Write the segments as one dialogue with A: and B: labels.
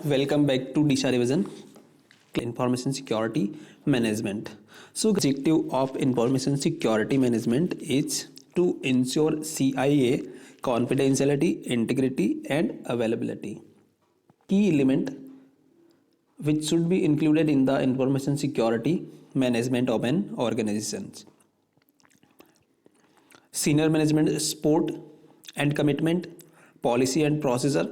A: Welcome back to Disha Revision Information Security Management. So, the objective of information security management is to ensure CIA confidentiality, integrity, and availability. Key element which should be included in the information security management of an organization. Senior management support and commitment, policy and procedure,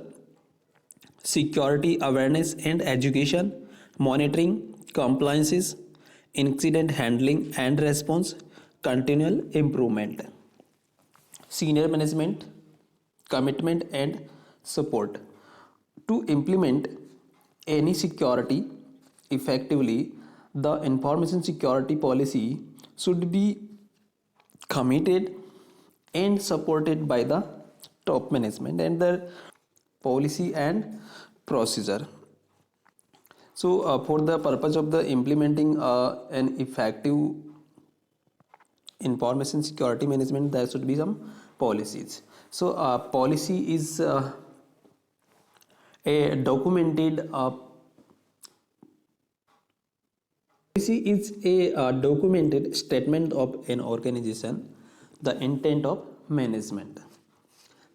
A: security awareness and education, monitoring, compliances, incident handling and response, continual improvement. Senior management, commitment and support. To implement any security effectively, the information security policy should be committed and supported by the top management and the policy and procedure. So for the purpose of the implementing an effective information security management, there should be some policies. So policy is a documented policy is a documented statement of an organization, the intent of management.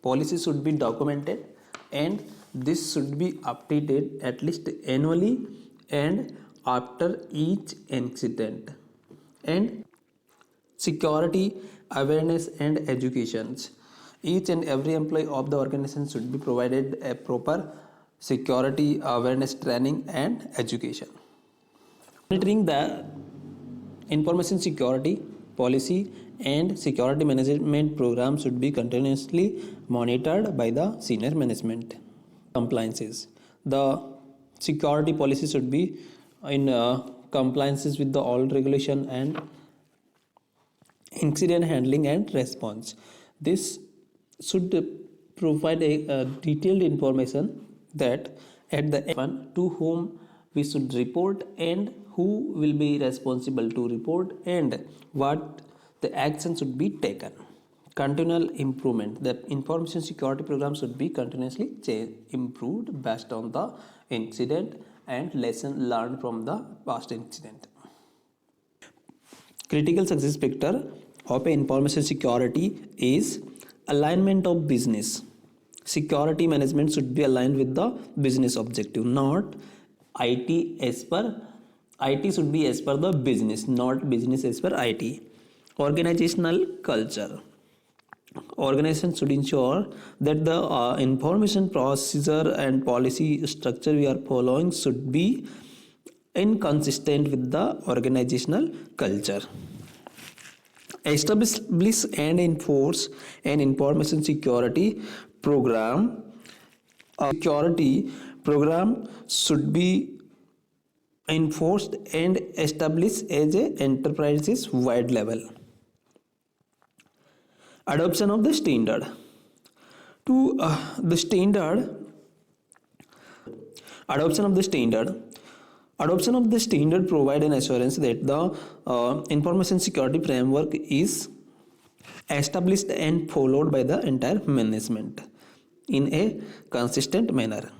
A: Policy should be documented and this should be updated at least annually and after each incident. And security awareness and educations. Each and every employee of the organization should be provided a proper security awareness training and education. Monitoring the information security policy and security management program should be continuously monitored by the senior management. Compliances. The security policy should be in compliances with the all regulation and incident handling and response. This should provide a detailed information that at the end to whom we should report and who will be responsible to report and what the action should be taken. Continual improvement. The information security program should be continuously improved based on the incident and lesson learned from the past incident. Critical success factor of information security is alignment of business. Security management should be aligned with the business objective, not IT as per IT should be as per the business, not business as per IT. Organizational culture. Organization should ensure that the information procedure and policy structure we are following should be inconsistent with the organizational culture. Establish and enforce an information security program. A security program should be enforced and established as a enterprises wide level. Adoption of the standard. To the standard, adoption of the standard provide an assurance that the information security framework is established and followed by the entire management in a consistent manner.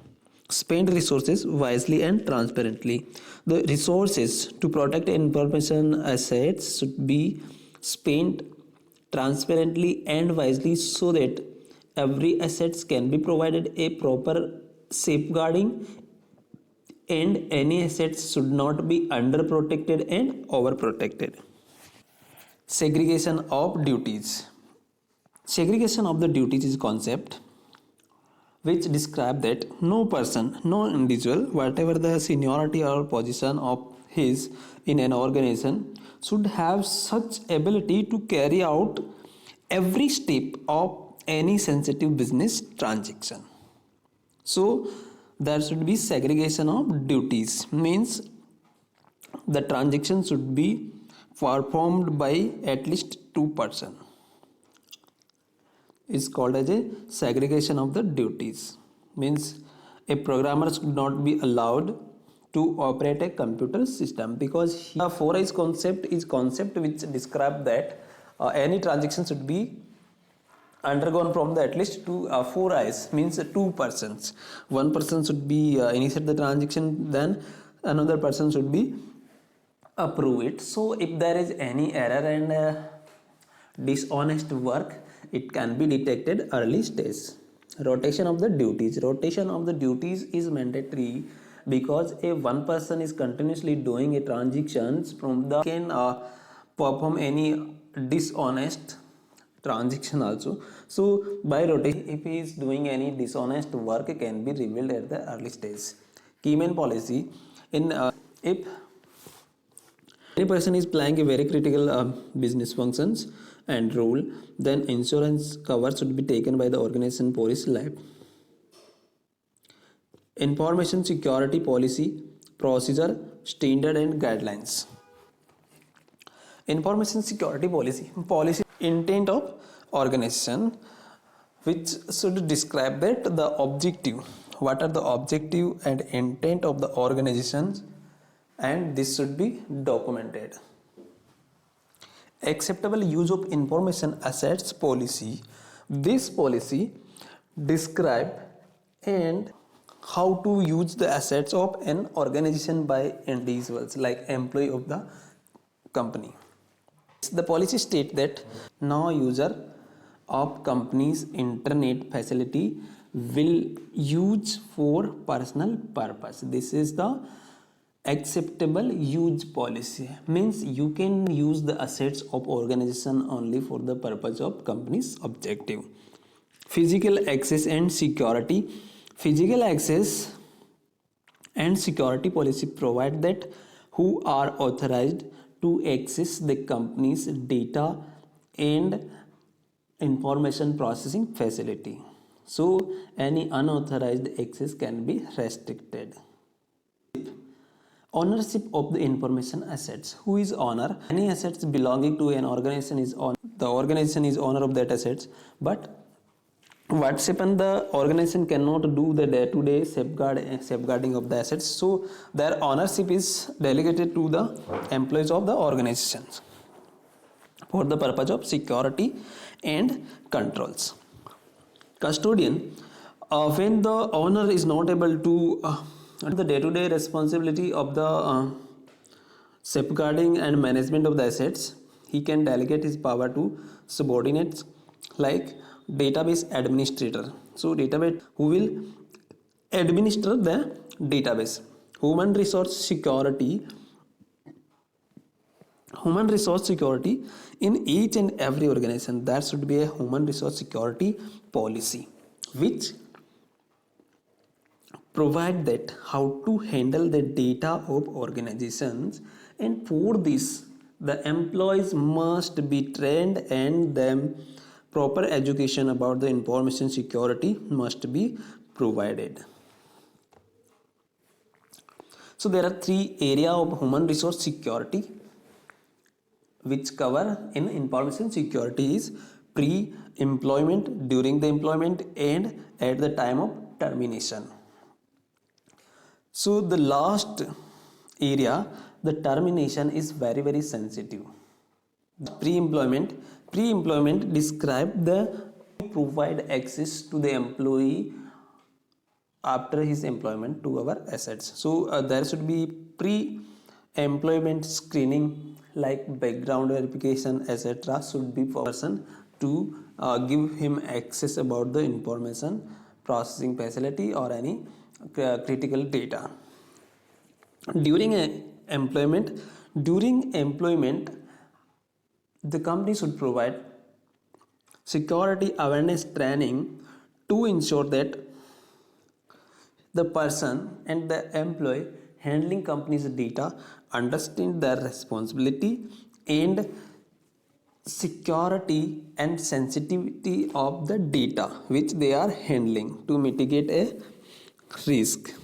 A: Spend resources wisely and transparently. The resources to protect information assets should be spent transparently and wisely so that every assets can be provided a proper safeguarding and any assets should not be underprotected and overprotected. Segregation of duties. Segregation of the duties is a concept which describe that no person, no individual, whatever the seniority or position of his in an organization, should have such ability to carry out every step of any sensitive business transaction. So there should be segregation of duties, means the transaction should be performed by at least 2 persons. Is called as a segregation of the duties, means a programmer should not be allowed to operate a computer system because the 4 concept which describe that any transaction should be undergone from the at least four eyes, means two persons. One person should be initiate the transaction, then another person should be approve it. So if there is any error and dishonest work, it can be detected early stage. Rotation of the duties. Rotation of the duties is mandatory because if one person is continuously doing a transactions from the can perform any dishonest transaction also. So by rotation, if he is doing any dishonest work, can be revealed at the early stage. Keyman policy. In if any person is playing a very critical business functions and role, then insurance cover should be taken by the organization police life. Information security policy, procedure, standard and guidelines. Information security policy intent of organization, which should describe that the objective, what are the objective and intent of the organizations, and this should be documented. Acceptable use of information assets policy. This policy describe and how to use the assets of an organization by individuals like employee of the company. The policy states that no user of company's internet facility will use for personal purpose. This is the acceptable use policy, means you can use the assets of organization only for the purpose of company's objective. Physical access and security. Physical access and security policy provide that who are authorized to access the company's data and information processing facility. So any unauthorized access can be restricted. Ownership of the information assets. Who is owner? Any assets belonging to an organization is on. The organization is owner of that assets, but what's happened, the organization cannot do the day-to-day safeguarding of the assets, so their ownership is delegated to the employees of the organizations for the purpose of security and controls. Custodian. When the owner is not able to the day-to-day responsibility of the safeguarding and management of the assets, he can delegate his power to subordinates like database administrator. So database who will administer the database. Human resource security in each and every organization, there should be a human resource security policy which provide that how to handle the data of organizations, and for this the employees must be trained and them proper education about the information security must be provided. So there are three areas of human resource security which cover in information security is pre-employment, during the employment, and at the time of termination. So the last area, the termination, is very sensitive. Pre-employment describe the provide access to the employee after his employment to our assets. So there should be pre-employment screening like background verification etc. should be for person to give him access about the information processing facility or any critical data. During employment, the company should provide security awareness training to ensure that the person and the employee handling company's data understand their responsibility and security and sensitivity of the data which they are handling to mitigate a risk.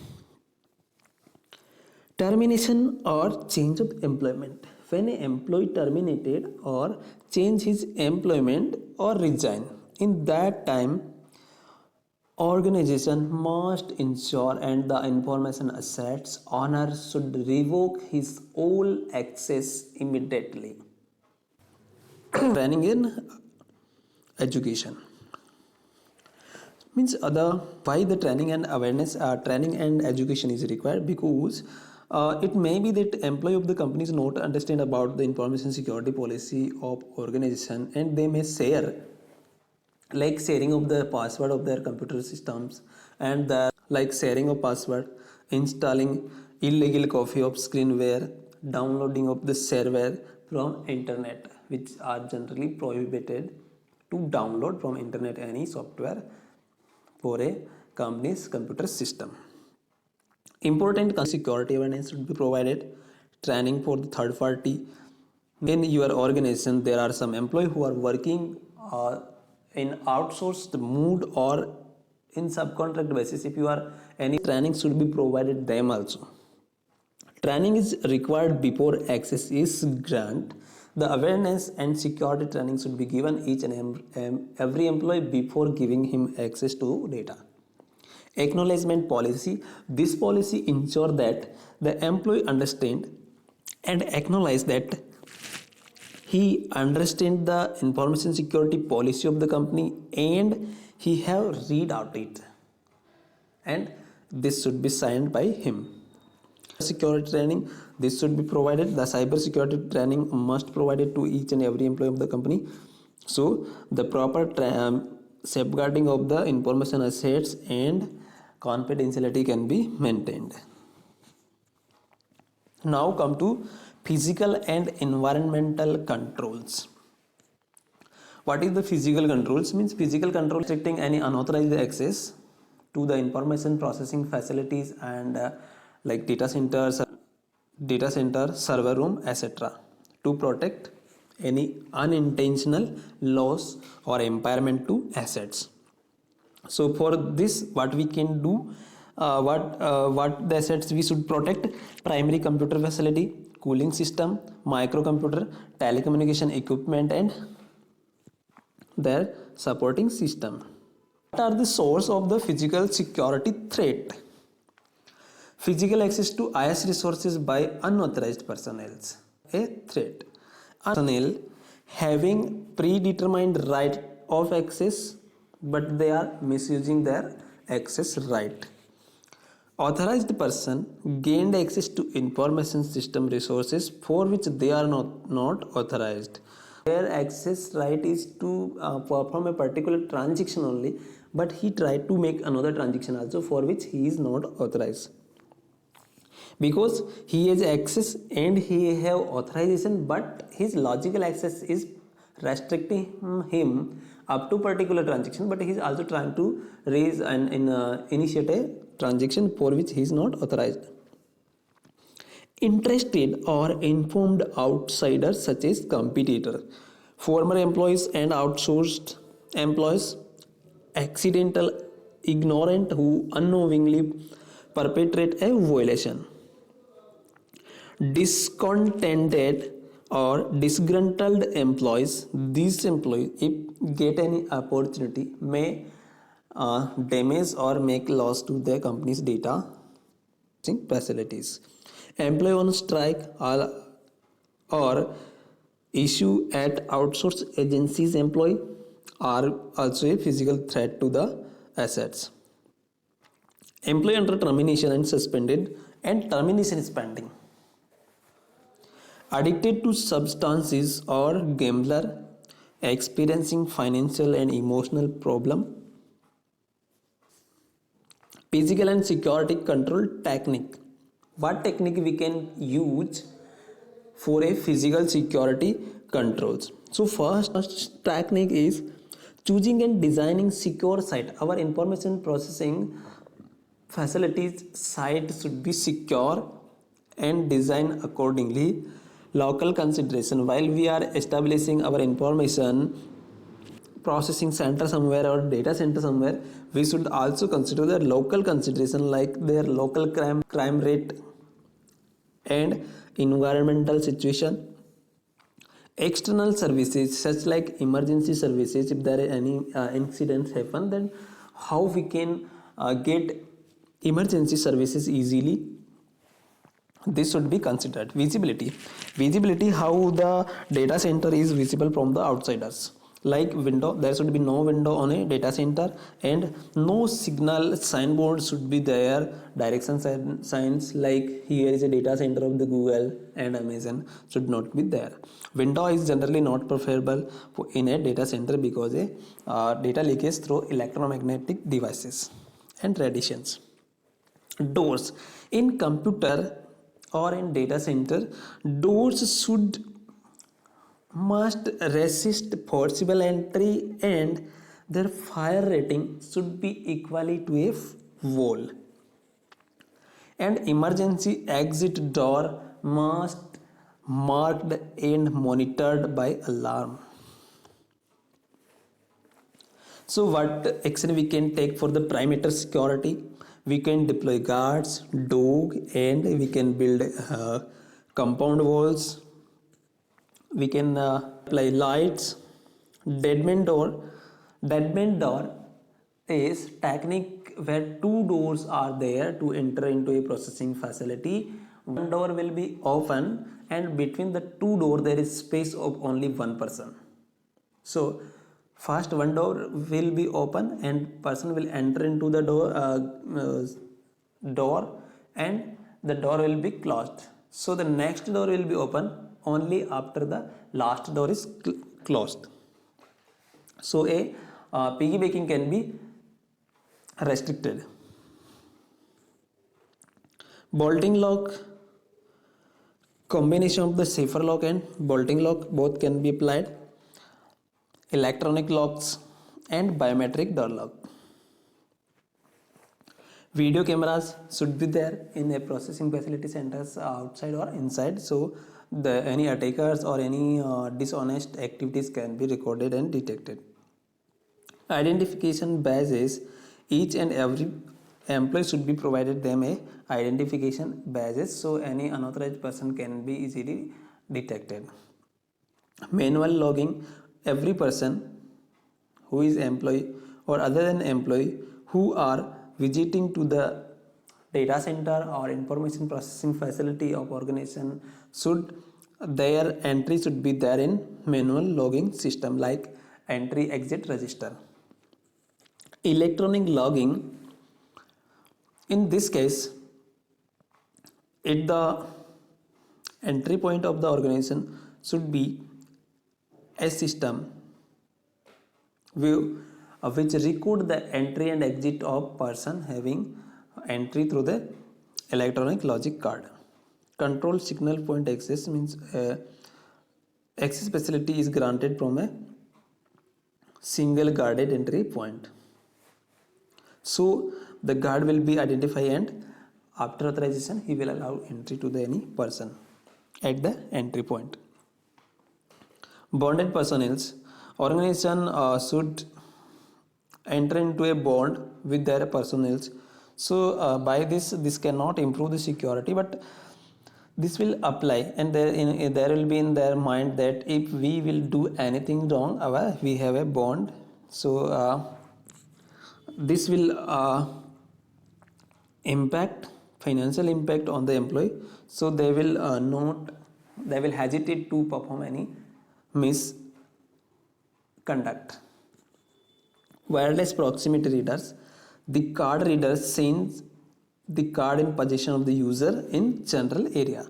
A: Termination or change of employment. When an employee terminated or change his employment or resign, in that time organization must ensure and the information assets owner should revoke his all access immediately. Training in education. Means the why the training and awareness, training and education is required, because it may be that employee of the company is not understand about the information security policy of organization, and they may share, like sharing of the password of their computer systems, and the like sharing of password, installing illegal copy of screenware, downloading of the shareware from internet, which are generally prohibited to download from internet any software for a company's computer system. Important security awareness should be provided, training for the third party. In your organization there are some employees who are working in outsourced mode or in subcontract basis. If you are any, training should be provided them also. Training is required before access is granted. The awareness and security training should be given each and every employee before giving him access to data. Acknowledgement policy. This policy ensure that the employee understand and acknowledge that he understand the information security policy of the company and he have read out it, and this should be signed by him. Security training, this should be provided. The cyber security training must provided to each and every employee of the company, so the proper safeguarding of the information assets and confidentiality can be maintained. Now come to physical and environmental controls. What is the physical controls? Means physical control restricting any unauthorized access to the information processing facilities and like data center, server room, etc. to protect any unintentional loss or impairment to assets. So for this, what we can do, what the assets we should protect: primary computer facility, cooling system, microcomputer, telecommunication equipment, and their supporting system. What are the source of the physical security threat? Physical access to IS resources by unauthorized personnel, a threat. Personnel having predetermined right of access, but they are misusing their access right. Authorized person gained access to information system resources for which they are not authorized. Their access right is to perform a particular transaction only, but he tried to make another transaction also for which he is not authorized. Because he has access and he have authorization, but his logical access is restricting him up to particular transaction, but he is also trying to raise and initiate a transaction for which he is not authorized. Interested or informed outsiders such as competitor, former employees and outsourced employees, accidental ignorant who unknowingly perpetrate a violation. Discontented or disgruntled employees, these employees if get any opportunity may damage or make loss to their company's data facilities. Employee on strike or issue at outsourced agencies employee are also a physical threat to the assets. Employee under termination and suspended, and termination is pending. Addicted to substances or gambler, experiencing financial and emotional problem. Physical and security control technique. What technique we can use for a physical security controls? So first technique is choosing and designing secure site. Our information processing facilities site should be secure and designed accordingly. Local consideration. While we are establishing our information processing center somewhere or data center somewhere, we should also consider the local consideration like their local crime rate and environmental situation. External services such like emergency services, if there are any incidents happen, then how we can get emergency services easily, this should be considered. Visibility, how the data center is visible from the outsiders. like window, there should be no window on a data center, and no signal signboard should be there, direction signs like here is a data center of the Google and Amazon should not be there. Window is generally not preferable in a data center because a data leakage through electromagnetic devices and radiations. Doors in computer or in data center, doors should must resist forcible entry, and their fire rating should be equally to a wall, and emergency exit door must marked and monitored by alarm. So what action we can take for the perimeter security? We can deploy guards, dog, and we can build compound walls. We can apply lights. Deadman door. Deadman door is technique where two doors are there to enter into a processing facility. One door will be open, and between the two doors there is space of only one person. So first one door will be open and person will enter into the door, and the door will be closed. So the next door will be open only after the last door is closed. So a piggybacking can be restricted. Bolting lock, combination of the safer lock and bolting lock both can be applied. Electronic locks and biometric door lock. Video cameras should be there in a processing facility centers outside or inside, so any attackers or any dishonest activities can be recorded and detected. Identification badges, each and every employee should be provided them a identification badges, so any unauthorized person can be easily detected. Manual logging, every person who is employee or other than employee who are visiting to the data center or information processing facility of organization, should their entry should be there in manual logging system like entry exit register. Electronic logging, in this case at the entry point of the organization should be a system view which record the entry and exit of person having entry through the electronic logic card. Control signal point access means access facility is granted from a single guarded entry point. So the guard will be identified, and after authorization he will allow entry to the any person at the entry point. Bonded personnel, organization should enter into a bond with their personnel. So by this cannot improve the security, but this will apply, and there will be in their mind that if we will do anything wrong, we have a bond. So this will impact financial impact on the employee, so they will hesitate to perform any misconduct. Wireless proximity readers, the card reader sends the card in possession of the user in general area.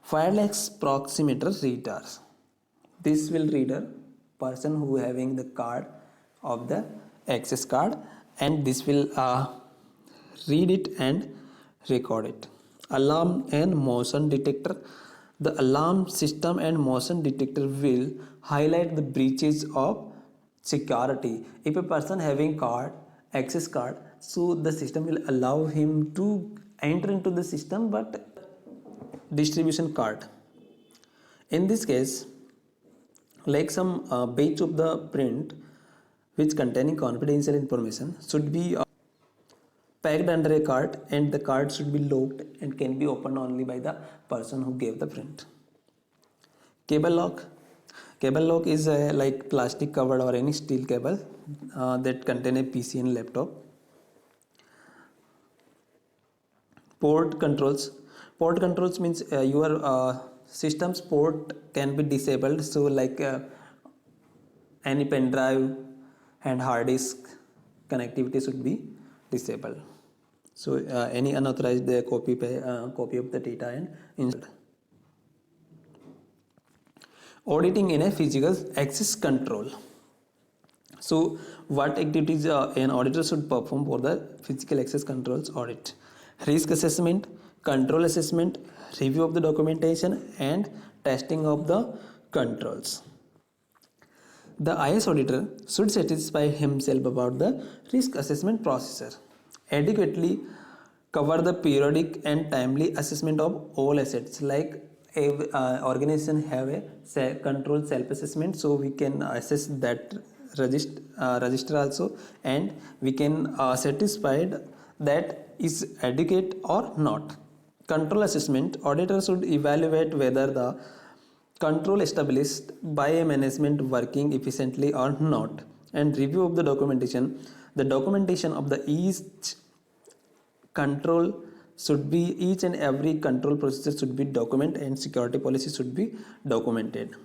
A: Wireless proximity readers, this will reader person who having the card of the access card, and this will read it and record it. Alarm and motion detector, the alarm system and motion detector will highlight the breaches of security. If a person having card access card, so the system will allow him to enter into the system but distribution card. In this case, like some page of the print which containing confidential information should be packed under a card, and the card should be locked and can be opened only by the person who gave the print. Cable lock, cable lock is like plastic covered or any steel cable that contain a PC and laptop. Port controls, port controls means your system's port can be disabled, so like any pen drive and hard disk connectivity should be disabled. So any unauthorized copy of the data and installed. Auditing in a physical access control. So what activities an auditor should perform for the physical access controls audit? Risk assessment, control assessment, review of the documentation and testing of the controls. The IS auditor should satisfy himself about the risk assessment procedure, adequately cover the periodic and timely assessment of all assets. Like a organization have a control self assessment, so we can assess that register also, and we can satisfied that is adequate or not. Control assessment, auditor should evaluate whether the control established by a management working efficiently or not, and review of the documentation. The documentation of the each control should be, each and every control procedure should be documented, and security policy should be documented.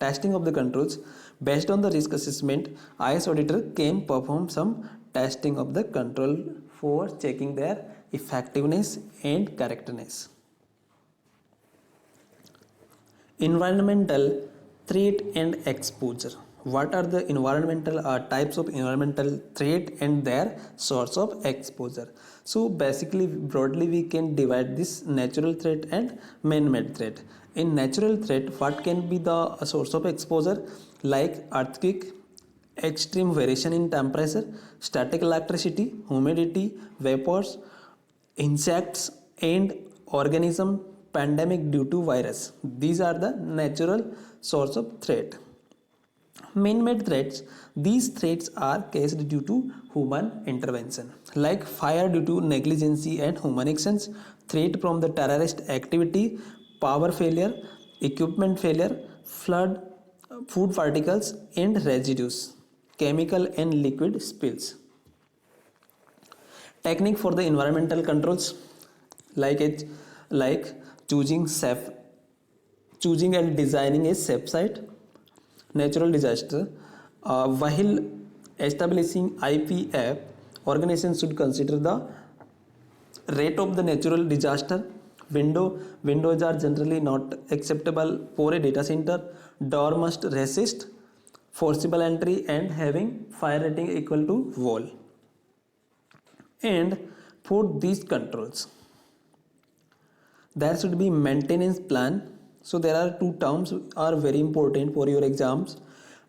A: Testing of the controls. Based on the risk assessment, IS auditor can perform some testing of the control for checking their effectiveness and correctness. Environmental threat and exposure. What are the environmental types of environmental threat and their source of exposure? So basically, broadly we can divide this natural threat and man-made threat. In natural threat, what can be the source of exposure? Like earthquake, extreme variation in temperature, static electricity, humidity, vapors, insects and organism, pandemic due to virus. These are the natural source of threat. Man-made threats. These threats are caused due to human intervention, like fire due to negligence and human actions, threat from the terrorist activity, power failure, equipment failure, flood, food particles and residues, chemical and liquid spills. Technique for the environmental controls, like choosing and designing a safe site. Natural disaster. While establishing IPF, organizations should consider the rate of the natural disaster. Windows are generally not acceptable for a data center. Door must resist forcible entry and having fire rating equal to wall. And for these controls, there should be maintenance plan. So there are two terms are very important for your exams: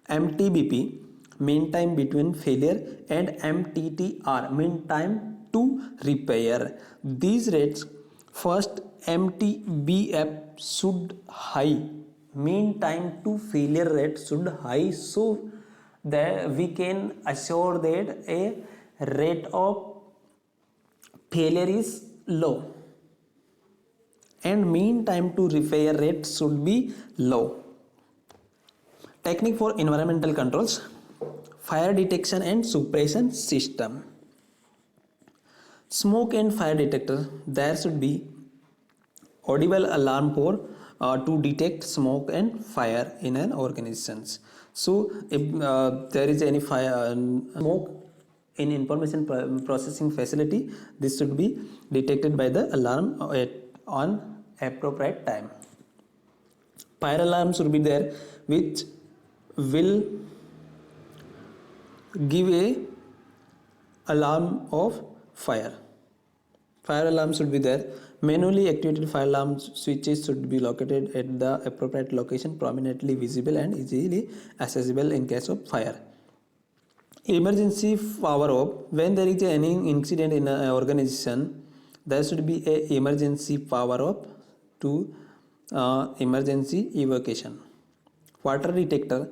A: MTBP, mean time between failure, and MTTR, mean time to repair. These rates, first MTBF should high, mean time to failure rate should high, so that we can assure that a rate of failure is low, and mean time to repair rate should be low. Technique for environmental controls: fire detection and suppression system. Smoke and fire detector. There should be audible alarm for to detect smoke and fire in an organization. So if there is any fire smoke in information processing facility, this should be detected by the alarm on appropriate time. Fire alarm should be there, which will give a alarm of fire. Fire alarm should be there. Manually activated fire alarm switches should be located at the appropriate location, prominently visible and easily accessible in case of fire. Emergency power off. When there is any incident in an organization, there should be a emergency power off to emergency evacuation. Water detector.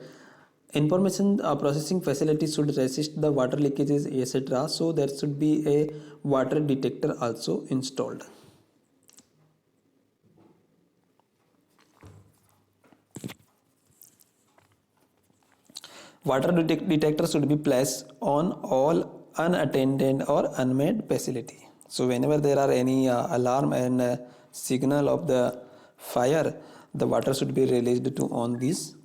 A: Information processing facility should resist the water leakages, etc. So there should be a water detector also installed. Water detector should be placed on all unattended or unmanned facility. So whenever there are any alarm and signal of the fire, the water should be released to on these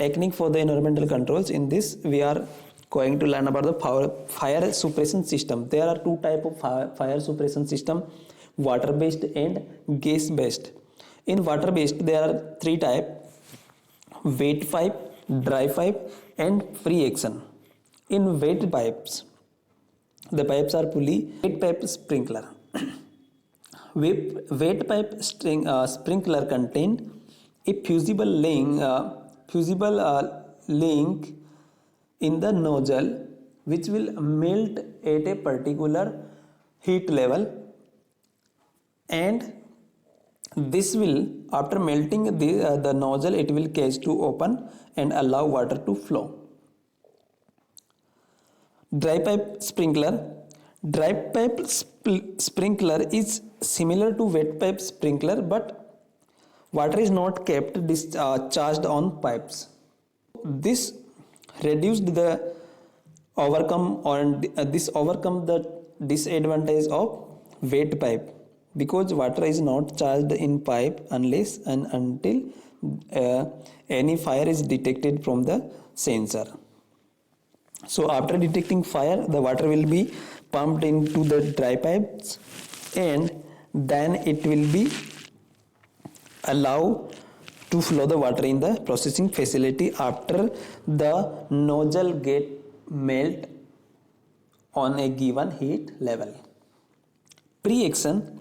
A: technique for the environmental controls. In this, we are going to learn about the fire suppression system. There are two type of fire suppression system: water based and gas based. In water based, there are three type: wet pipe, dry pipe, and free action. In wet pipes, the pipes are pulley, wet pipe sprinkler. Wet pipe sprinkler contain a fusible link in the nozzle, which will melt at a particular heat level, and this will, after melting the nozzle, it will catch to open and allow water to flow. Dry pipe sprinkler. Dry pipe sprinkler is similar to wet pipe sprinkler, but water is not kept discharged on pipes. This reduced the overcome the disadvantage of wet pipe, because water is not charged in pipe unless and until any fire is detected from the sensor. So after detecting fire, the water will be pumped into the dry pipes, and then it will be allowed to flow the water in the processing facility after the nozzle get melt on a given heat level. Pre-action.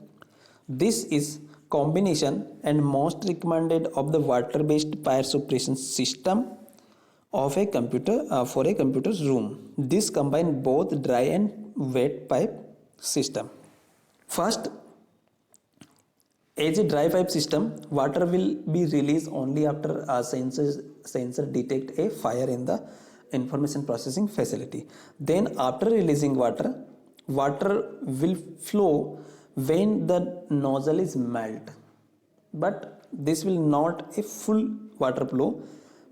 A: This is combination and most recommended of the water-based fire suppression system of a computer for a computer's room. This combine both dry and wet pipe system. First, as a dry pipe system, water will be released only after a sensor detect a fire in the information processing facility. Then after releasing water will flow when the nozzle is melt, but this will not a full water flow.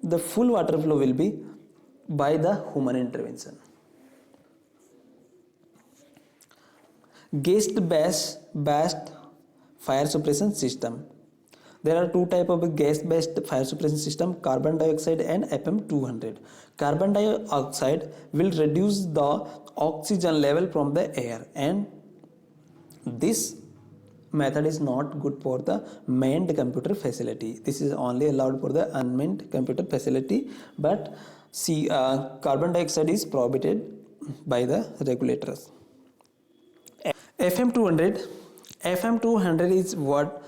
A: The full water flow will be by the human intervention. Gas-based fire suppression system. There are two type of gas-based fire suppression system: carbon dioxide and FM200. Carbon dioxide will reduce the oxygen level from the air, and this method is not good for the manned computer facility. This is only allowed for the unmanned computer facility, but carbon dioxide is prohibited by the regulators. FM200 is what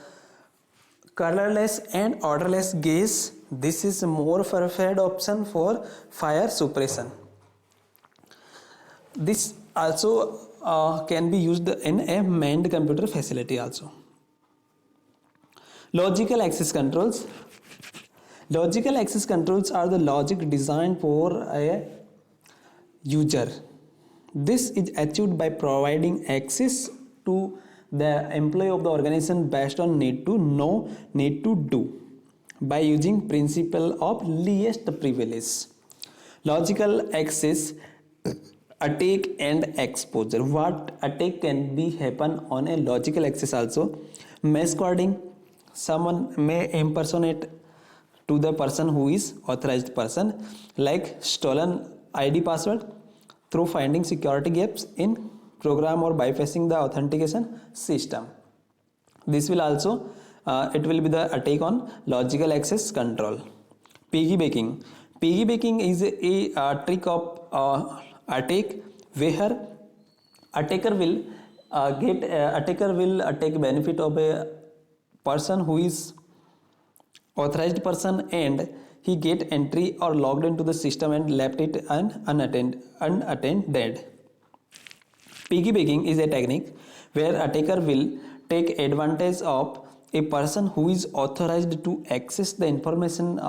A: colorless and odorless gas. This is a more preferred option for fire suppression. This also can be used in a manned computer facility also. Logical access controls. Logical access controls are the logic designed for a user. This is achieved by providing access to the employee of the organization based on need to know, need to do, by using principle of least privilege. Logical access attack and exposure. What attack can be happen on a logical access also? Mass coding. Someone may impersonate to the person who is authorized person, like stolen ID password, through finding security gaps in program or bypassing the authentication system. This will also it will be the attack on logical access control. Piggybacking. Piggybacking is a trick of attack where attacker will take benefit of a person who is authorized person, and he get entry or logged into the system and left it unattended. Piggybacking is a technique where attacker will take advantage of a person who is authorized to access the information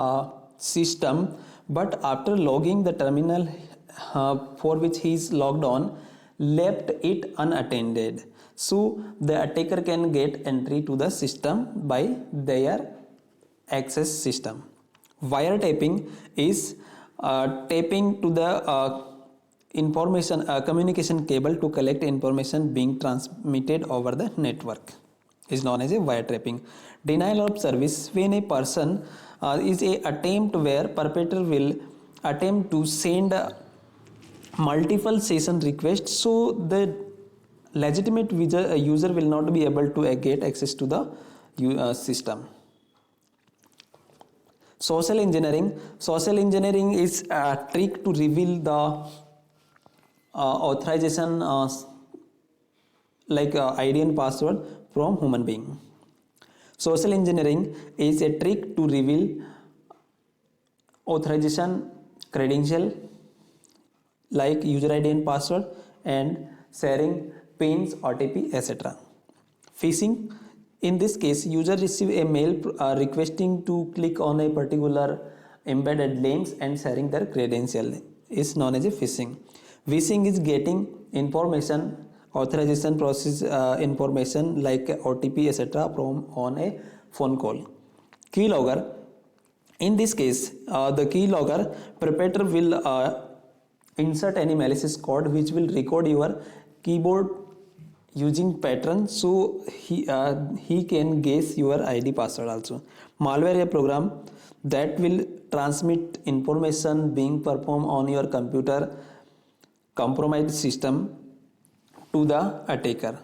A: system, but after logging the terminal for which he is logged on, left it unattended. So the attacker can get entry to the system by their access system. Wiretapping is tapping to the information communication cable to collect information being transmitted over the network is known as a wiretapping. Denial of service. When a person is a attempt where perpetrator will attempt to send multiple session requests, so the legitimate user will not be able to get access to the system. Social engineering is a trick to reveal the authorization like ID and password from human being. Social engineering is a trick to reveal authorization credential like user ID and password and sharing pins, OTP, etc. Phishing, in this case, user receive a mail requesting to click on a particular embedded links and sharing their credential is known as a phishing. Phishing is getting information, authorization process information like OTP, etc. from on a phone call. Keylogger, in this case, the keylogger perpetrator will insert any malicious code which will record your keyboard using pattern, so he can guess your ID password also. Malware, a program that will transmit information being performed on your computer compromised system to the attacker.